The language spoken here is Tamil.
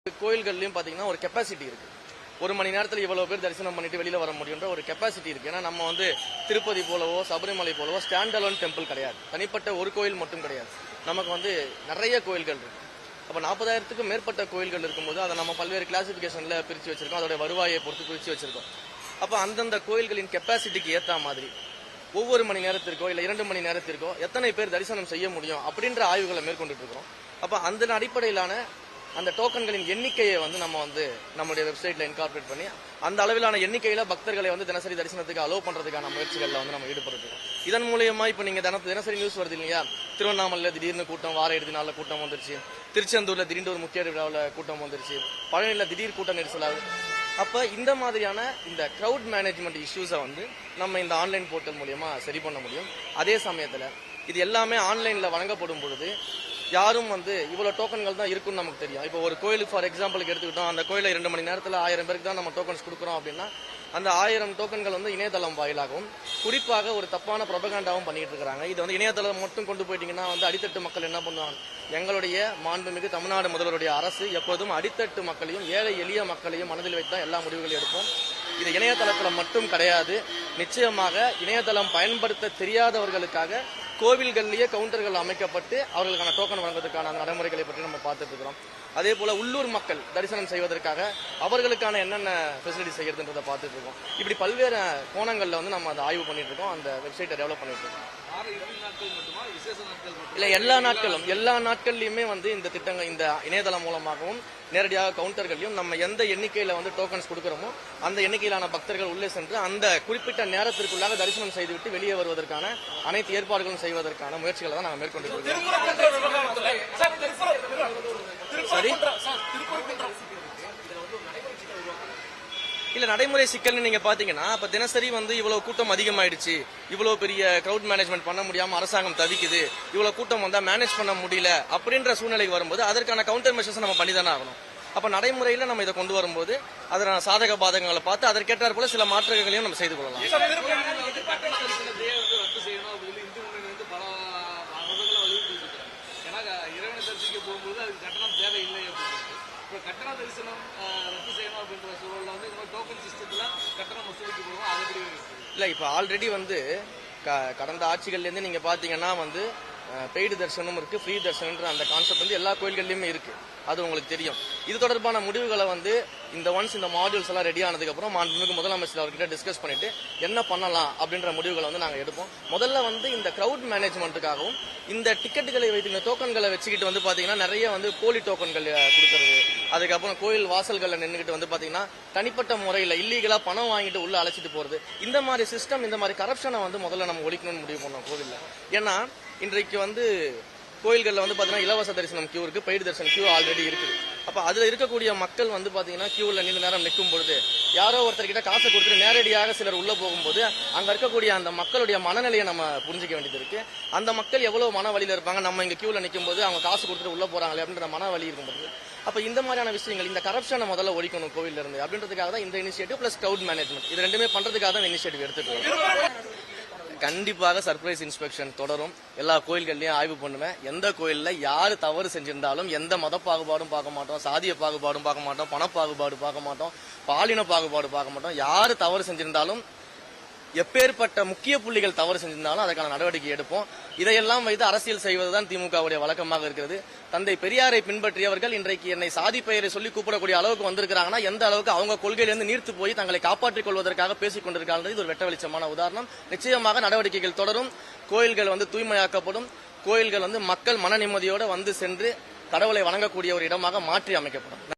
கோயில்கள்லயும் பாத்தீங்கன்னா ஒரு கெப்பாசிட்டி இருக்கு. ஒரு மணி நேரத்தில் இவ்வளவு பேர் தரிசனம் பண்ணிட்டு வெளியில வர முடியுன்ற ஒரு கெப்பாசிட்டி இருக்கு. ஏன்னா நம்ம திருப்பதி போலவோ சபரிமலை போலவோ ஸ்டாண்ட் அலோன் டெம்பிள் கிடையாது. தனிப்பட்ட ஒரு கோயில் மட்டும் கிடையாது. நமக்கு நிறைய கோயில்கள் இருக்கு. அப்ப 40,000க்கும் மேற்பட்ட கோயில்கள் இருக்கும்போது அதை நம்ம பல்வேறு கிளாசிபிகேஷன்ல பிரிச்சு வச்சிருக்கோம். அதோட வருவாயை பொறுத்து பிரிச்சு வச்சிருக்கோம். அப்ப அந்தந்த கோயில்களின் கெப்பாசிட்டிக்கு ஏத்த மாதிரி ஒவ்வொரு மணி நேரத்திற்கோ இல்ல 2 மணி நேரத்திற்கோ எத்தனை பேர் தரிசனம் செய்ய முடியும் அப்படின்ற ஆய்வுகளை மேற்கொண்டு இருக்கிறோம். அப்ப அந்த அடிப்படையிலான அந்த டோக்கன்களின் எண்ணிக்கையை நம்ம நம்முடைய வெப்சைட்ல இன்கார்பரேட் பண்ணி அந்த அளவிலான எண்ணிக்கையில பக்தர்களை தினசரி தரிசனத்துக்கு அலோவ் பண்றதுக்கான முயற்சிகள்ல நம்ம ஈடுபடுறோம். இதன் மூலமா இப்ப நீங்க தினசரி நியூஸ் வருது இல்லையா, திருவண்ணாமலையில திடீர்னு கூட்டம், வார இறுதி நாள்ல கூட்டம் வந்துருச்சு, திருச்செந்தூர்ல திடீர்னு ஒரு முக்கிய விழாவில் கூட்டம் வந்துருச்சு, பழனியில திடீர் கூட்டம் நெரிசலாகுது. அப்ப இந்த மாதிரியான இந்த கிரவுட் மேனேஜ்மெண்ட் இஷ்யூஸை நம்ம இந்த ஆன்லைன் போர்ட்டல் மூலமா சரி பண்ண முடியும். அதே சமயத்துல இது எல்லாமே ஆன்லைன்ல வழங்கப்படும் பொழுது யாரும் இவ்வளவு டோக்கன்கள் தான் இருக்குன்னு நமக்கு தெரியும். இப்போ ஒரு கோயிலுக்கு ஃபார் எக்ஸாம்பிளுக்கு எடுத்துக்கிட்டோம், அந்த கோயில 2 மணி நேரத்தில் 1000 பேருக்கு தான் நம்ம டோக்கன்ஸ் கொடுக்குறோம் அப்படின்னா அந்த 1000 டோக்கன்கள் இணையதளம் வாயிலாகவும் குறிப்பாக ஒரு தப்பான ப்ரொபகண்டாவும் பண்ணிட்டு இருக்காங்க. இது இணையதளம் மட்டும் கொண்டு போயிட்டீங்கன்னா அடித்தட்டு மக்கள் என்ன பண்ணுவாங்க, எங்களுடைய மாண்புமிகு தமிழ்நாடு முதல்வருடைய அரசு எப்போதும் அடித்தட்டு மக்களையும் ஏழை எளிய மக்களையும் மனதில் வைத்து தான் எல்லா முடிவுகளையும் எடுப்போம். இது இணையதளத்தில் மட்டும் கிடையாது. நிச்சயமாக இணையதளம் பயன்படுத்த தெரியாதவர்களுக்காக கோவில்கள்லயே கவுண்டர்கள் அமைக்கப்பட்டு அவர்களுக்கான டோக்கன் வழங்குவதற்கான அந்த நடைமுறைகளை பற்றி நம்ம பார்த்துட்டு இருக்கிறோம். அதே போல உள்ளூர் மக்கள் தரிசனம் செய்வதற்காக அவர்களுக்கான என்னென்ன ஃபெசிலிட்டி செய்யறதுன்றதை பார்த்துட்டு இருக்கோம். இப்படி பல்வேறு கோணங்கள்ல நம்ம அதை ஆய்வு பண்ணிட்டு இருக்கோம். அந்த வெப்சைட்டை டெவலப் பண்ணிட்டு இருக்கோம். இல்ல எல்லா நாட்கள்லயுமே இந்த திட்டங்கள் இந்த இணையதளம் மூலமாகவும் நேரடியாக கவுண்டர்களையும் நம்ம எந்த எண்ணிக்கையில டோக்கன்ஸ் கொடுக்கிறோமோ அந்த எண்ணிக்கையிலான பக்தர்கள் உள்ளே சென்று அந்த குறிப்பிட்ட நேரத்திற்குள்ளாக தரிசனம் செய்துவிட்டு வெளியே வருவதற்கான அனைத்து ஏற்பாடுகளும் செய்வதற்கான முயற்சிகளை தான் நாங்கள் மேற்கொண்டிருக்கிறோம். சரி, இல்ல நடைமுறை சிக்கல்னு நீங்க பாத்தீங்கன்னா அப்ப தினசரி இவ்வளவு கூட்டம் அதிகமாயிடுச்சு, இவ்வளவு பெரிய கிரவுட் மேனேஜ்மெண்ட் பண்ண முடியாம அரசாங்கம் தவிக்குது, இவ்வளவு கூட்டம் மேனேஜ் பண்ண முடியல அப்படின்ற சூழ்நிலைக்கு வரும்போது அதற்கான கவுண்டர் மெஷர்ஸ் நம்ம பண்ணிதானே ஆகணும். அப்ப நடைமுறையில நம்ம இதை கொண்டு வரும்போது அதனால சாதக பாதகங்களை பார்த்து அதற்கேற்றார் போல சில மாற்றங்களையும் நம்ம செய்து கொள்ளலாம். கட்டண தரிசனம் ரத்து செய்யணும் அப்படின்ற சூழல்ல டோக்கன் சிஸ்டத்துல கட்டணம் வசூலிக்க போகும். அது இல்ல இப்ப ஆல்ரெடி கடந்த ஆட்சிகள்ல இருந்து நீங்க பாத்தீங்கன்னா பெய்டு தரிசனம் இருக்கு, ஃப்ரீ தரிசனம்ன்ற அந்த கான்செப்ட் எல்லா கோயில்கள்லயுமே இருக்கு. அது உங்களுக்கு தெரியும். இது தொடர்பான முடிவுகளை இந்த மாடியூல்ஸ் எல்லாம் ரெடி ஆனதுக்கு அப்புறம் மாண்புமிகு முதலமைச்சர் அவர்கிட்ட டிஸ்கஸ் பண்ணிட்டு என்ன பண்ணலாம் அப்படின்ற முடிவுகளை நாங்க எடுப்போம். முதல்ல இந்த கிரவுட் மேனேஜ்மெண்ட்டுக்காகவும் இந்த டிக்கெட்டுகளை வைத்து இந்த டோக்கன்களை வச்சுக்கிட்டு பாத்தீங்கன்னா நிறைய போலி டோக்கன்கள் கொடுக்கறது, அதுக்கப்புறம் கோயில் வாசல்கள்ல நின்றுகிட்டு பாத்தீங்கன்னா தனிப்பட்ட முறையில இல்லீகலா பணம் வாங்கிட்டு உள்ள அழைச்சிட்டு போறது, இந்த மாதிரி சிஸ்டம் இந்த மாதிரி கரப்ஷனை முதல்ல நம்ம ஒழிக்கணும்னு முடிவு பண்ணோம் கோவில்ல. ஏன்னா இன்றைக்கு கோயில்கள்ல பாத்தீங்கன்னா இலவச தரிசனம் கியூ இருக்கு, பெய்டு தரிசனம் கியூ ஆல்ரெடி இருக்குது. அப்ப அதுல இருக்கக்கூடிய மக்கள் பாத்தீங்கன்னா கியூல நீண்ட நேரம் நிற்கும் பொழுது யாரோ ஒருத்தர்கிட்ட காசை கொடுத்துட்டு நேரடியாக சிலர் உள்ள போகும்போது அங்க இருக்கக்கூடிய அந்த மக்களுடைய மனநிலையை நம்ம புரிஞ்சிக்க வேண்டியது இருக்கு. அந்த மக்கள் எவ்வளவு மன வழியில இருப்பாங்க, நம்ம இங்க கியூல நிற்கும் போது அவங்க காசு கொடுத்துட்டு உள்ள போறாங்களே அப்படின்ற மன வலி இருக்கும்போது அப்ப இந்த மாதிரியான விஷயங்கள் இந்த கரப்ஷனை முதல்ல ஒழிக்கணும் கோவில்ல இருந்து அப்படின்றதுக்காக தான் இந்த இனிஷியேட்டிவ் பிளஸ் கிரவுட் மேனேஜ்மெண்ட் இது ரெண்டுமே பண்றதுக்காக தான் இனிஷியேட்டிவ் எடுத்துட்டு கண்டிப்பாக சர்ப்ரைஸ் இன்ஸ்பெக்ஷன் தொடரும். எல்லா கோயில்கள்லயும் ஆய்வு பண்ணுவேன். எந்த கோயில்ல யாரு தவறு செஞ்சிருந்தாலும் எந்த மத பாகுபாடும் பார்க்க மாட்டோம், சாதிய பாகுபாடும் பார்க்க மாட்டோம், பணப்பாகுபாடு பார்க்க மாட்டோம், பாலின பாகுபாடு பார்க்க மாட்டோம். யாரு தவறு செஞ்சிருந்தாலும் எப்பேற்பட்ட முக்கிய புள்ளிகள் தவறு செஞ்சிருந்தாலும் அதற்கான நடவடிக்கை எடுப்போம். இதையெல்லாம் வைத்து அரசியல் செய்வதுதான் திமுகவுடைய வழக்கமாக இருக்கிறது. தந்தை பெரியாரை பின்பற்றியவர்கள் இன்றைக்கு என்னை சாதி பெயரை சொல்லி கூப்பிடக்கூடிய அளவுக்கு வந்திருக்கிறாங்கன்னா எந்த அளவுக்கு அவங்க கொள்கையிலிருந்து நீர்த்து போய் தங்களை காப்பாற்றிக் கொள்வதற்காக பேசிக் கொண்டிருக்காங்க. இது ஒரு வெட்ட வெளிச்சமான உதாரணம். நிச்சயமாக நடவடிக்கைகள் தொடரும். கோயில்கள் தூய்மையாக்கப்படும். கோயில்கள் மக்கள் மன நிம்மதியோடு சென்று கடவுளை வணங்கக்கூடிய ஒரு இடமாக மாற்றி அமைக்கப்படும்.